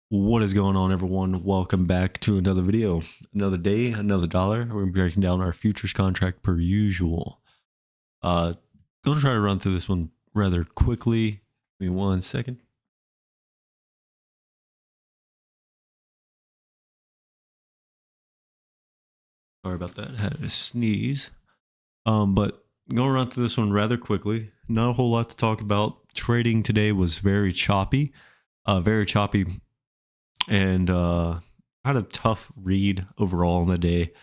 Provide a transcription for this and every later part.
What is going on, everyone? Welcome back to another video. Another day, another dollar. We're gonna be breaking down our futures contract per usual. Uh, Gonna try to run through this one rather quickly. Give me 1 second. Sorry about that. I had a sneeze. But gonna run through this one rather quickly. Not a whole lot to talk about. Trading today was very choppy. And had a tough read overall on the day.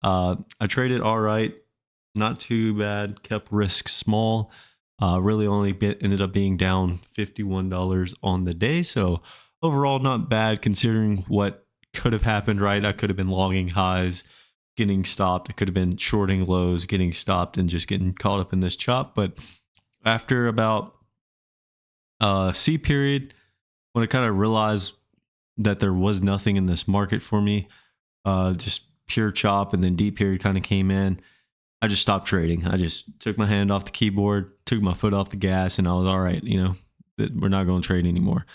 I traded all right, not too bad. Kept risk small. Really only ended up being down $51 on the day. So overall, not bad considering what could have happened. Right, I could have been longing highs, getting stopped. I could have been shorting lows, getting stopped, and just getting caught up in this chop. But after about C period, when I kind of realized that there was nothing in this market for me, just pure chop, and then D period kind of came in. I just stopped trading. I just took my hand off the keyboard, took my foot off the gas, and I was all right. We're not going to trade anymore.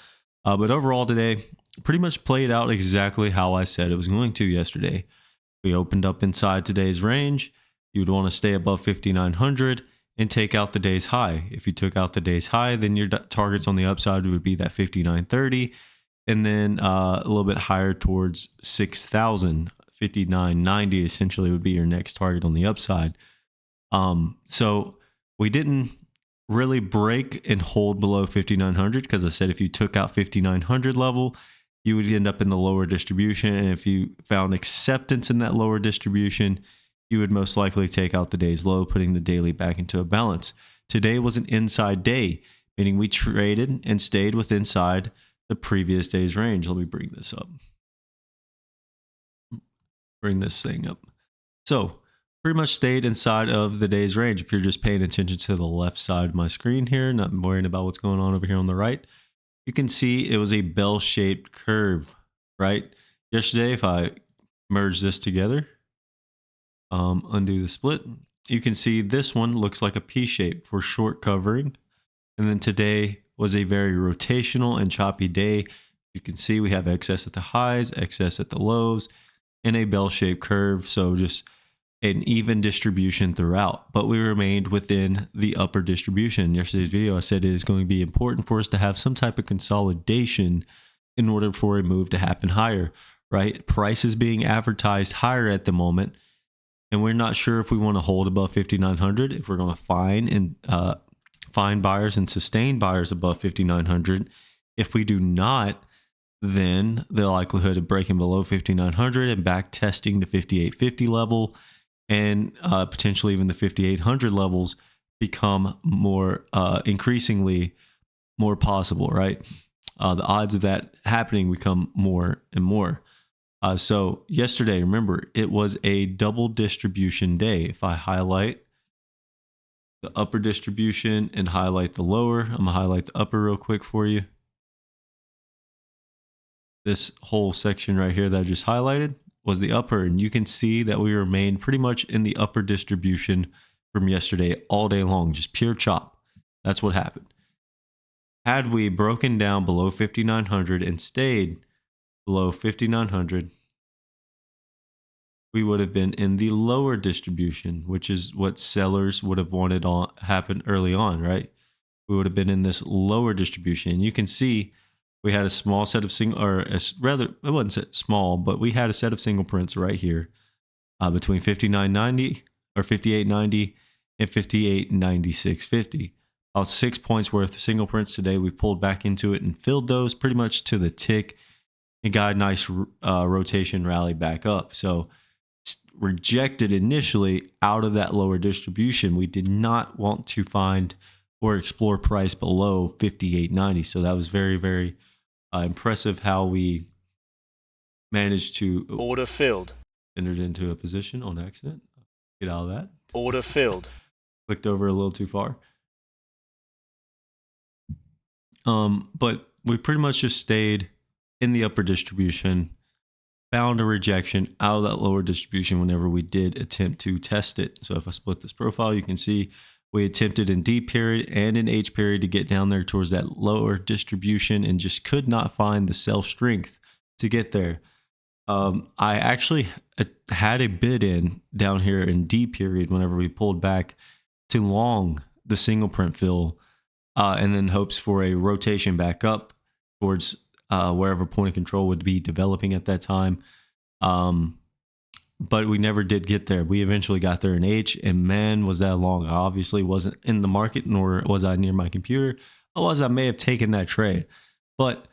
But overall today, pretty much played out exactly how I said it was going to yesterday. We opened up inside today's range. You would want to stay above 5,900 and take out the day's high. If you took out the day's high, then your targets on the upside would be that 5,930, and then a little bit higher towards 6,000. 59.90 essentially would be your next target on the upside. So we didn't really break and hold below 5,900 because I said if you took out 5,900 level, you would end up in the lower distribution. And if you found acceptance in that lower distribution, you would most likely take out the day's low, putting the daily back into a balance. Today was an inside day, meaning we traded and stayed with inside the previous day's range. Let me bring this up. Bring this thing up. So pretty much stayed inside of the day's range. If you're just paying attention to the left side of my screen here, not worrying about what's going on over here on the right, you can see it was a bell-shaped curve, right? Yesterday, if I merge this together, undo the split, you can see this one looks like a P shape for short covering. And then today was a very rotational and choppy day. You can see we have excess at the highs, excess at the lows, and a bell-shaped curve. So just an even distribution throughout, but we remained within the upper distribution. In yesterday's video, I said it is going to be important for us to have some type of consolidation in order for a move to happen higher, right? Price is being advertised higher at the moment, and we're not sure if we want to hold above 5,900, if we're going to find buyers and sustain buyers above 5,900. If we do not, then the likelihood of breaking below 5,900 and back testing the 5,850 level and potentially even the 5,800 levels become more increasingly more possible, right? The odds of that happening become more and more. So yesterday, remember, it was a double distribution day. If I highlight the upper distribution and highlight the lower, I'm gonna highlight the upper real quick for you. This whole section right here that I just highlighted was the upper, and you can see that we remained pretty much in the upper distribution from yesterday all day long, just pure chop. That's what happened. Had we broken down below 5,900 and stayed below 5,900, we would have been in the lower distribution, which is what sellers would have wanted happen early on, right? We would have been in this lower distribution. And you can see we had a small set of it wasn't small, but we had a set of single prints right here between 59.90 or 58.90 and 58.9650. About 6 points worth of single prints today. We pulled back into it and filled those pretty much to the tick and got a nice rotation rally back up. So rejected initially out of that lower distribution. We did not want to find or explore price below 58.90. So that was very, very impressive how we managed to order filled. Entered into a position on accident. Get out of that. Order filled. Clicked over a little too far. But we pretty much just stayed in the upper distribution, found a rejection out of that lower distribution whenever we did attempt to test it. So if I split this profile, you can see We attempted in D period and in H period to get down there towards that lower distribution and just could not find the sell strength to get there. I actually had a bid in down here in D period whenever we pulled back to long the single print fill, and then hopes for a rotation back up towards wherever point of control would be developing at that time. But we never did get there. We eventually got there in H, and man, was that long. I obviously wasn't in the market, nor was I near my computer. Otherwise, I may have taken that trade. But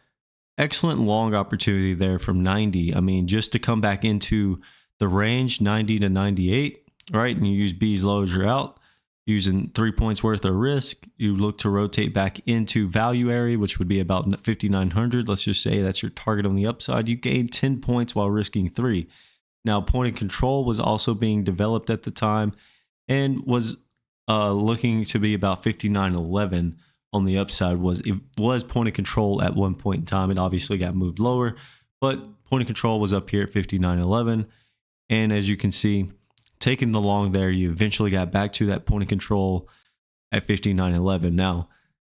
excellent long opportunity there from 90. I mean, just to come back into the range, 90 to 98, right? And you use B's low as you're out, using 3 points worth of risk. You look to rotate back into value area, which would be about 5,900. Let's just say that's your target on the upside. You gained 10 points while risking 3. Now, point of control was also being developed at the time and was looking to be about 59.11 on the upside. It was point of control at one point in time. It obviously got moved lower, but point of control was up here at 59.11. And as you can see, taking the long there, you eventually got back to that point of control at 59.11. Now,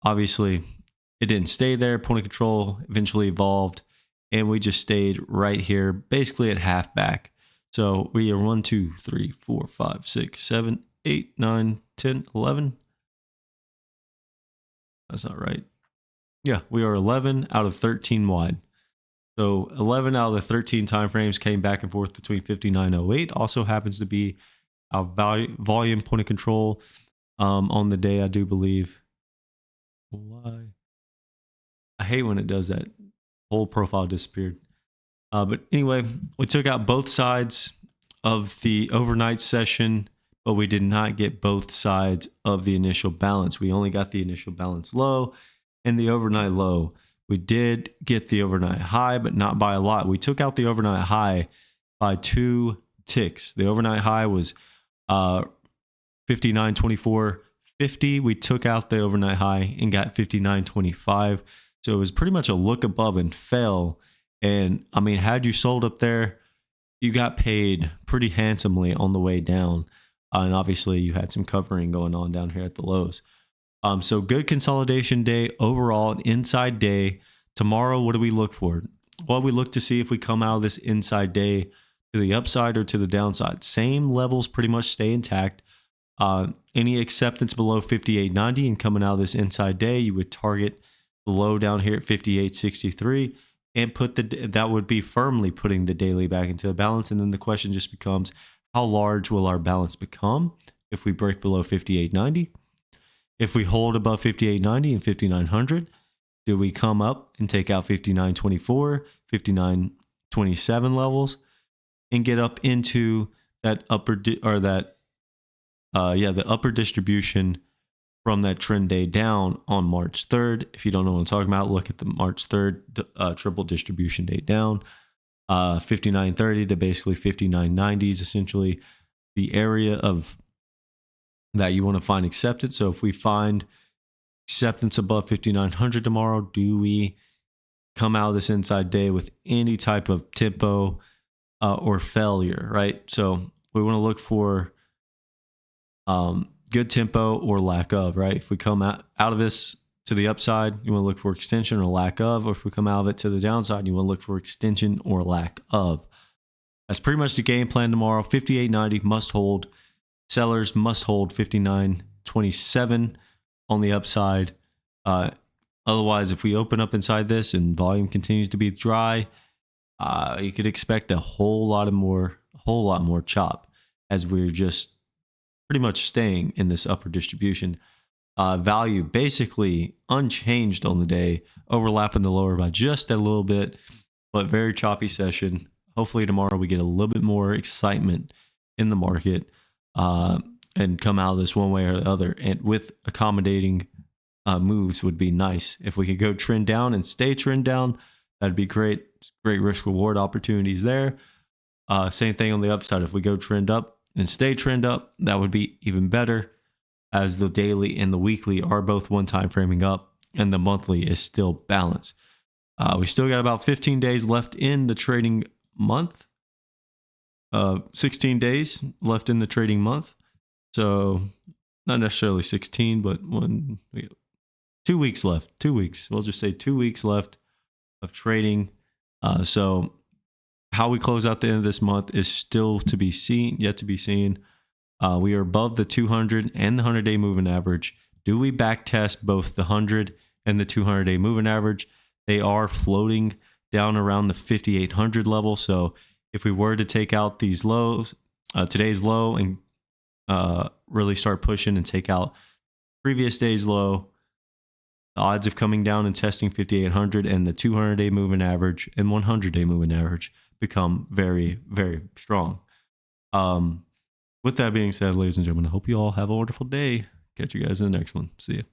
obviously, it didn't stay there. Point of control eventually evolved, and we just stayed right here, basically at half back. So we are 1, 2, 3, 4, 5, 6, 7, 8, 9, 10, 11. That's not right. Yeah, we are 11 out of 13 wide. So 11 out of the 13 timeframes came back and forth between 59.08. Also happens to be our volume point of control on the day, I do believe. Why? I hate when it does that. Whole profile disappeared. But anyway, we took out both sides of the overnight session, but we did not get both sides of the initial balance. We only got the initial balance low and the overnight low. We did get the overnight high, but not by a lot. We took out the overnight high by 2 ticks. The overnight high was 59.24.50. We took out the overnight high and got 59.25. So it was pretty much a look above and fell. And I mean, had you sold up there, you got paid pretty handsomely on the way down. And obviously you had some covering going on down here at the lows. So good consolidation day overall, an inside day. Tomorrow, what do we look for? Well, we look to see if we come out of this inside day to the upside or to the downside. Same levels pretty much stay intact. Any acceptance below 58.90 and coming out of this inside day, you would target the low down here at 58.63 and that would be firmly putting the daily back into the balance. And then the question just becomes, how large will our balance become if we break below 58.90? If we hold above 58.90 and 5900, do we come up and take out 59.24, 59.27 levels and get up into that the upper distribution from that trend day down on March 3rd? If you don't know what I'm talking about, look at the March 3rd triple distribution day down, 59.30 to basically 59.90 is essentially the area of that you want to find acceptance. So if we find acceptance above 5900 tomorrow, do we come out of this inside day with any type of tempo or failure, right? So we want to look for good tempo or lack of, right? If we come out of this to the upside, you want to look for extension or lack of, or if we come out of it to the downside, you want to look for extension or lack of. That's pretty much the game plan tomorrow. 58.90 must hold. Sellers must hold 59.27 on the upside. Otherwise, if we open up inside this and volume continues to be dry, you could expect a whole lot more chop as we're just pretty much staying in this upper distribution. Value basically unchanged on the day, overlapping the lower by just a little bit, but very choppy session. Hopefully tomorrow we get a little bit more excitement in the market and come out of this one way or the other. And with accommodating moves would be nice. If we could go trend down and stay trend down, that'd be great. Great risk reward opportunities there. Same thing on the upside. If we go trend up and stay trend up, that would be even better, as the daily and the weekly are both one time framing up and the monthly is still balanced. We still got about 15 days left in the trading month. 16 days left in the trading month. So not necessarily 16, but 2 weeks left. 2 weeks. We'll just say 2 weeks left of trading. So how we close out the end of this month is still to be seen, yet to be seen. We are above the 200 and the 100-day moving average. Do we back test both the 100 and the 200-day moving average? They are floating down around the 5,800 level. So if we were to take out these lows, today's low, and really start pushing and take out previous day's low, the odds of coming down and testing 5,800 and the 200-day moving average and 100-day moving average become very, very strong. With that being said, ladies and gentlemen, I hope you all have a wonderful day. Catch you guys in the next one. See you.